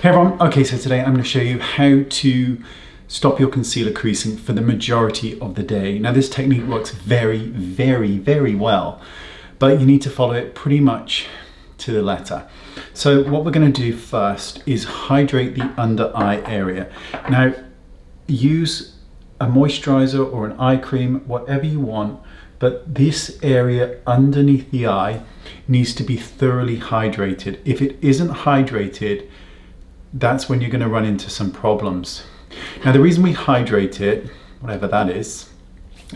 Hey everyone, okay, so today I'm going to show you how to stop your concealer creasing for the majority of the day. Now this technique works very well, but you need to follow it pretty much to the letter. So what we're going to do first is hydrate the under eye area. Now use a moisturizer or an eye cream, whatever you want, but this area underneath the eye needs to be thoroughly hydrated. If it isn't hydrated, that's when you're going to run into some problems. Now the reason we hydrate it, whatever that is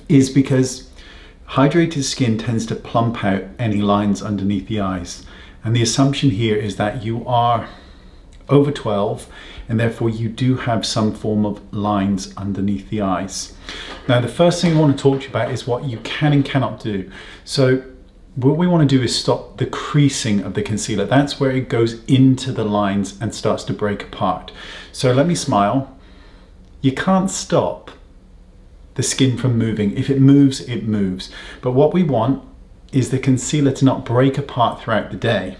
because hydrated skin tends to plump out any lines underneath the eyes. And the assumption here is that you are over 12 and therefore you do have some form of lines underneath the eyes. Now the first thing I want to talk to you about is what you can and cannot do. So what we want to do is stop the creasing of the concealer. That's where it goes into the lines and starts to break apart. So let me smile. You can't stop the skin from moving. If it moves, it moves. But what we want is the concealer to not break apart throughout the day.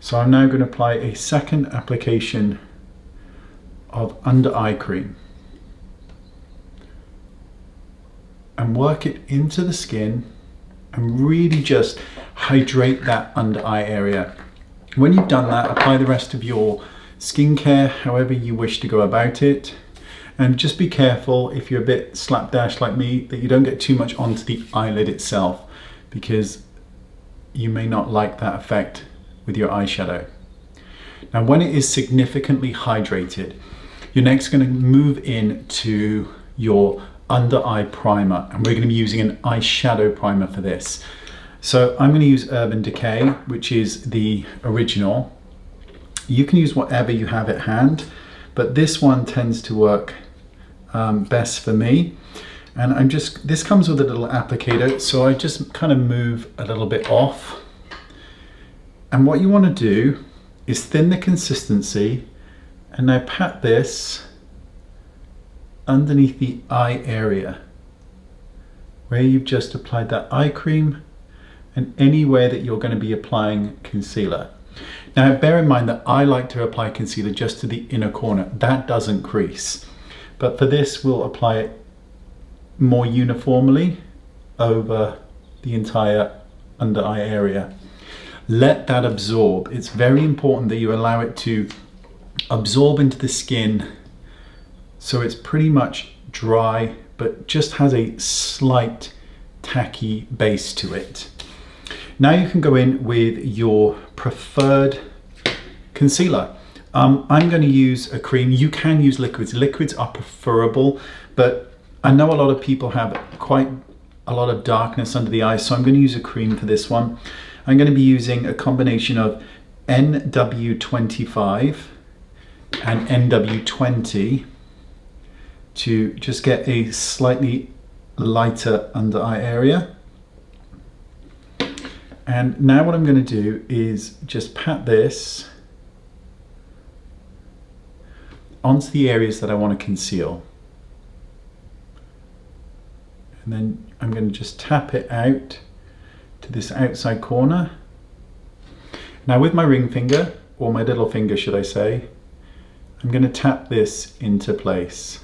So I'm now going to apply a second application of under eye cream and work it into the skin and really just hydrate that under eye area. When you've done that, apply the rest of your skincare however you wish to go about it. And just be careful if you're a bit slapdash like me that you don't get too much onto the eyelid itself, because you may not like that effect with your eyeshadow. Now when it is significantly hydrated, you're next going to move into your under eye primer, and we're going to be using an eyeshadow primer for this. So I'm going to use Urban Decay, which is the original. You can use whatever you have at hand, but this one tends to work best for me. And this comes with a little applicator, so I just kind of move a little bit off. And what you want to do is thin the consistency and now pat this underneath the eye area where you've just applied that eye cream and anywhere that you're going to be applying concealer. Now bear in mind that I like to apply concealer just to the inner corner. That doesn't crease. But for this we'll apply it more uniformly over the entire under eye area. Let that absorb. It's very important that you allow it to absorb into the skin so it's pretty much dry but just has a slight tacky base to it. Now you can go in with your preferred concealer. I'm going to use a cream. You can use liquids. Liquids are preferable, but I know a lot of people have quite a lot of darkness under the eyes, so I'm going to use a cream for this one. I'm going to be using a combination of NW25 and NW20 to just get a slightly lighter under eye area. And now what I'm going to do is just pat this onto the areas that I want to conceal. And then I'm going to just tap it out to this outside corner. Now with my ring finger, or my little finger should I say, I'm going to tap this into place,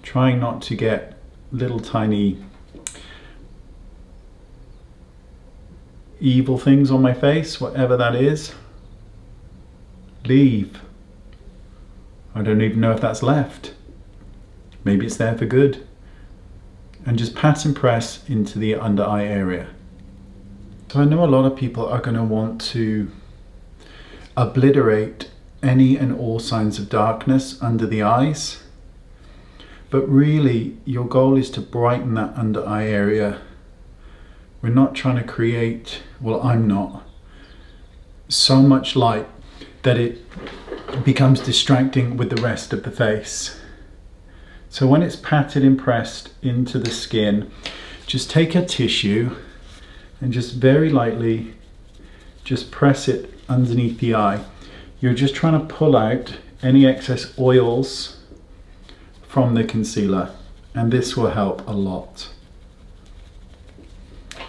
trying not to get little tiny evil things on my face, whatever that is. Leave. I don't even know if that's left. Maybe it's there for good. And just pat and press into the under eye area. So I know a lot of people are going to want to obliterate any and all signs of darkness under the eyes, but really your goal is to brighten that under eye area. We're not trying to create, well I'm not, so much light that it becomes distracting with the rest of the face. So when it's patted and pressed into the skin, just take a tissue and just very lightly just press it underneath the eye. You're just trying to pull out any excess oils from the concealer, and this will help a lot.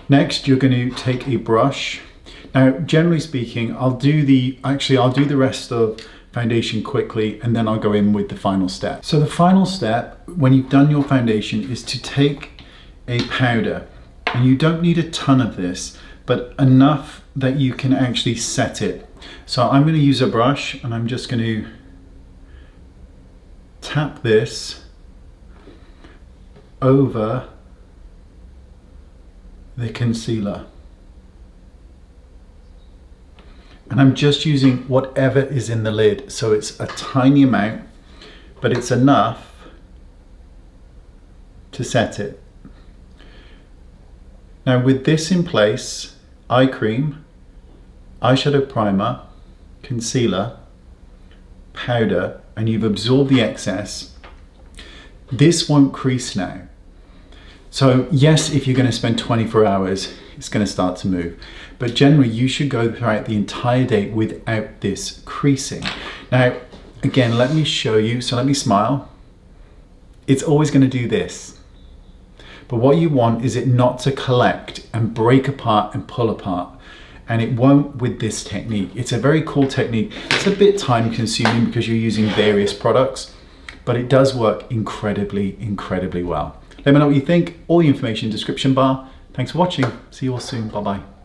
Next, you're going to take a brush. Now, generally speaking, I'll do the rest of foundation quickly, and then I'll go in with the final step. So the final step, when you've done your foundation, is to take a powder, and you don't need a ton of this, but enough that you can actually set it. So I'm going to use a brush, and I'm just going to tap this over the concealer. And I'm just using whatever is in the lid. So it's a tiny amount, but it's enough to set it. Now with this in place, eye cream, eyeshadow primer, concealer, powder, and you've absorbed the excess, this won't crease now. So yes, if you're going to spend 24 hours, it's going to start to move. But generally, you should go throughout the entire day without this creasing. Now, again, let me show you. So let me smile. It's always going to do this. But what you want is it not to collect and break apart and pull apart. And it won't with this technique. It's a very cool technique. It's a bit time consuming because you're using various products, but it does work incredibly, incredibly well. Let me know what you think. All the information in the description bar. Thanks for watching. See you all soon. Bye-bye.